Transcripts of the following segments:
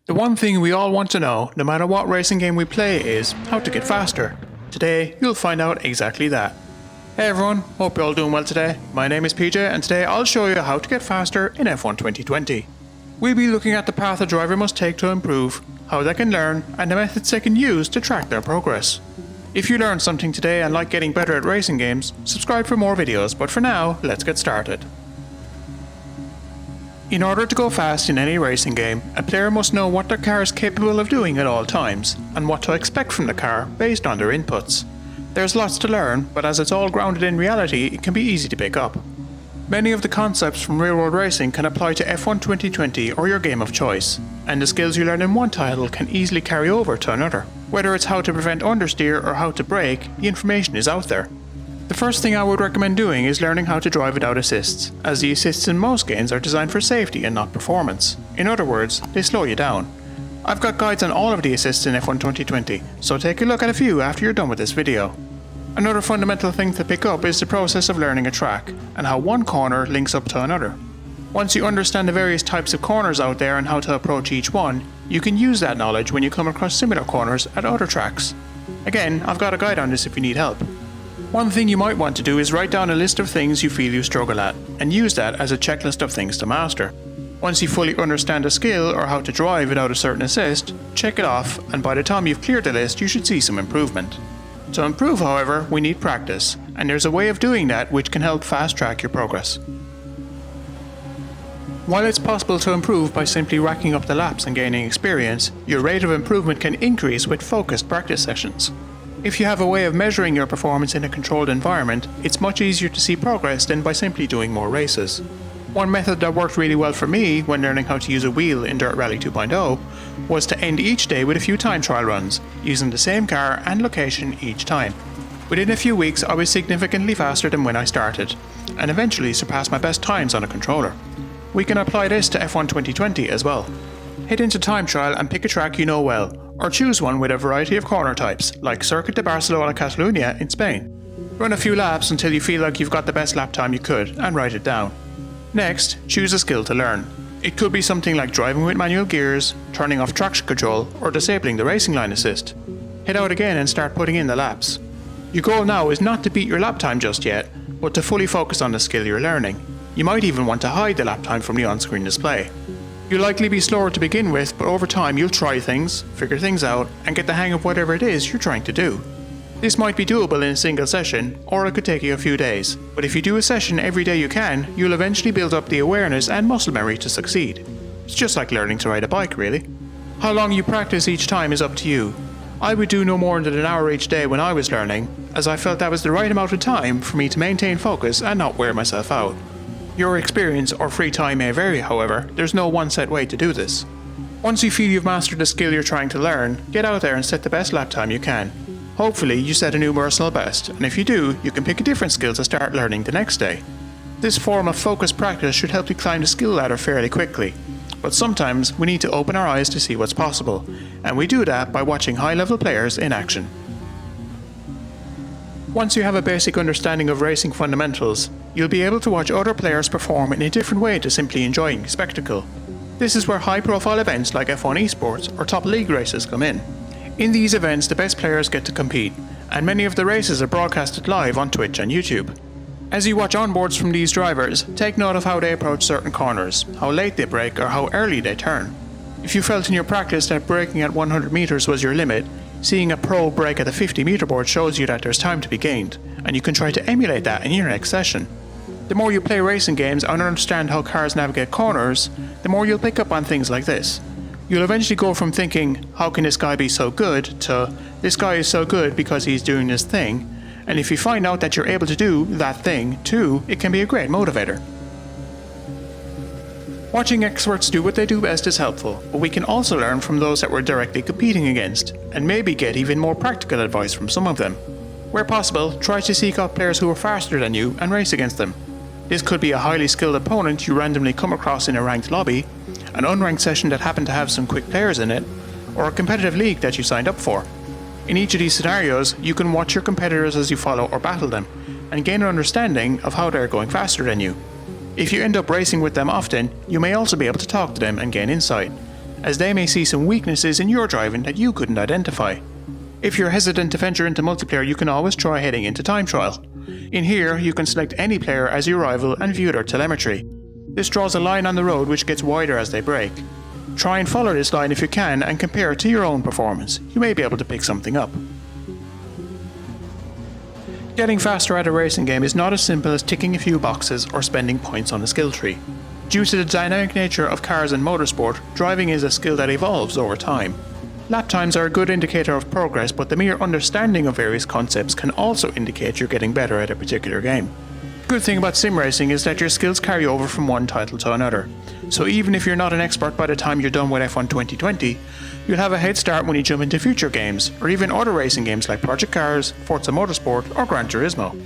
The one thing we all want to know, no matter what racing game we play, is how to get faster. Today, you'll find out exactly that. Hey everyone, hope you're all doing well today. My name is PJ and today I'll show you how to get faster in F1 2020. We'll be looking at the path a driver must take to improve, how they can learn, and the methods they can use to track their progress. If you learned something today and like getting better at racing games, subscribe for more videos, but for now, let's get started. In order to go fast in any racing game, a player must know what their car is capable of doing at all times, and what to expect from the car based on their inputs. There's lots to learn, but as it's all grounded in reality, it can be easy to pick up. Many of the concepts from real-world racing can apply to F1 2020 or your game of choice, and the skills you learn in one title can easily carry over to another. Whether it's how to prevent understeer or how to brake, the information is out there. The first thing I would recommend doing is learning how to drive without assists, as the assists in most games are designed for safety and not performance. In other words, they slow you down. I've got guides on all of the assists in F1 2020, so take a look at a few after you're done with this video. Another fundamental thing to pick up is the process of learning a track, and how one corner links up to another. Once you understand the various types of corners out there and how to approach each one, you can use that knowledge when you come across similar corners at other tracks. Again, I've got a guide on this if you need help. One thing you might want to do is write down a list of things you feel you struggle at, and use that as a checklist of things to master. Once you fully understand a skill or how to drive without a certain assist, check it off, and by the time you've cleared the list you should see some improvement. To improve, however, we need practice, and there's a way of doing that which can help fast track your progress. While it's possible to improve by simply racking up the laps and gaining experience, your rate of improvement can increase with focused practice sessions. If you have a way of measuring your performance in a controlled environment, it's much easier to see progress than by simply doing more races. One method that worked really well for me when learning how to use a wheel in Dirt Rally 2.0 was to end each day with a few time trial runs, using the same car and location each time. Within a few weeks I was significantly faster than when I started, and eventually surpassed my best times on a controller. We can apply this to F1 2020 as well. Head into time trial and pick a track you know well, or choose one with a variety of corner types, like Circuit de Barcelona-Catalunya in Spain. Run a few laps until you feel like you've got the best lap time you could, and write it down. Next, choose a skill to learn. It could be something like driving with manual gears, turning off traction control, or disabling the racing line assist. Head out again and start putting in the laps. Your goal now is not to beat your lap time just yet, but to fully focus on the skill you're learning. You might even want to hide the lap time from the on-screen display. You'll likely be slower to begin with, but over time you'll try things, figure things out, and get the hang of whatever it is you're trying to do. This might be doable in a single session, or it could take you a few days, but if you do a session every day you can, you'll eventually build up the awareness and muscle memory to succeed. It's just like learning to ride a bike, really. How long you practice each time is up to you. I would do no more than an hour each day when I was learning, as I felt that was the right amount of time for me to maintain focus and not wear myself out. Your experience or free time may vary, however, there's no one set way to do this. Once you feel you've mastered the skill you're trying to learn, get out there and set the best lap time you can. Hopefully you set a new personal best, and if you do, you can pick a different skill to start learning the next day. This form of focused practice should help you climb the skill ladder fairly quickly, but sometimes we need to open our eyes to see what's possible, and we do that by watching high-level players in action. Once you have a basic understanding of racing fundamentals, you'll be able to watch other players perform in a different way to simply enjoying spectacle. This is where high-profile events like F1 esports or top league races come in. In these events, the best players get to compete, and many of the races are broadcasted live on Twitch and YouTube. As you watch onboards from these drivers, take note of how they approach certain corners, how late they brake, or how early they turn. If you felt in your practice that braking at 100 meters was your limit, seeing a pro brake at a 50-meter board shows you that there's time to be gained, and you can try to emulate that in your next session. The more you play racing games and understand how cars navigate corners, the more you'll pick up on things like this. You'll eventually go from thinking, how can this guy be so good, to this guy is so good because he's doing this thing, and if you find out that you're able to do that thing too, it can be a great motivator. Watching experts do what they do best is helpful, but we can also learn from those that we're directly competing against, and maybe get even more practical advice from some of them. Where possible, try to seek out players who are faster than you and race against them. This could be a highly skilled opponent you randomly come across in a ranked lobby, an unranked session that happened to have some quick players in it, or a competitive league that you signed up for. In each of these scenarios, you can watch your competitors as you follow or battle them, and gain an understanding of how they're going faster than you. If you end up racing with them often, you may also be able to talk to them and gain insight. as they may see some weaknesses in your driving that you couldn't identify. If you're hesitant to venture into multiplayer, you can always try heading into time trial. In here, you can select any player as your rival and view their telemetry. This draws a line on the road which gets wider as they brake. Try and follow this line if you can and compare it to your own performance. You may be able to pick something up. Getting faster at a racing game is not as simple as ticking a few boxes or spending points on a skill tree. Due to the dynamic nature of cars and motorsport, driving is a skill that evolves over time. Lap times are a good indicator of progress, but the mere understanding of various concepts can also indicate you're getting better at a particular game. The good thing about sim racing is that your skills carry over from one title to another. So even if you're not an expert by the time you're done with F1 2020, you'll have a head start when you jump into future games, or even other racing games like Project Cars, Forza Motorsport, or Gran Turismo.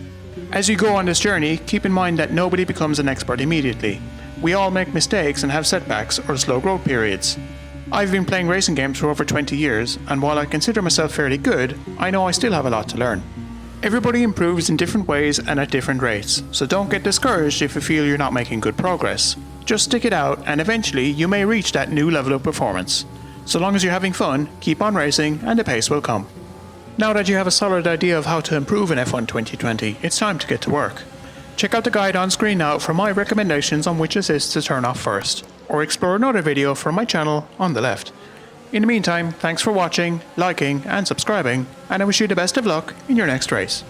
As you go on this journey, keep in mind that nobody becomes an expert immediately. We all make mistakes and have setbacks or slow growth periods. I've been playing racing games for over 20 years, and while I consider myself fairly good, I know I still have a lot to learn. Everybody improves in different ways and at different rates, so don't get discouraged if you feel you're not making good progress. Just stick it out and eventually you may reach that new level of performance. So long as you're having fun, keep on racing and the pace will come. Now that you have a solid idea of how to improve in F1 2020, it's time to get to work. Check out the guide on screen now for my recommendations on which assists to turn off first, or explore another video from my channel on the left. In the meantime, thanks for watching, liking and subscribing, and I wish you the best of luck in your next race.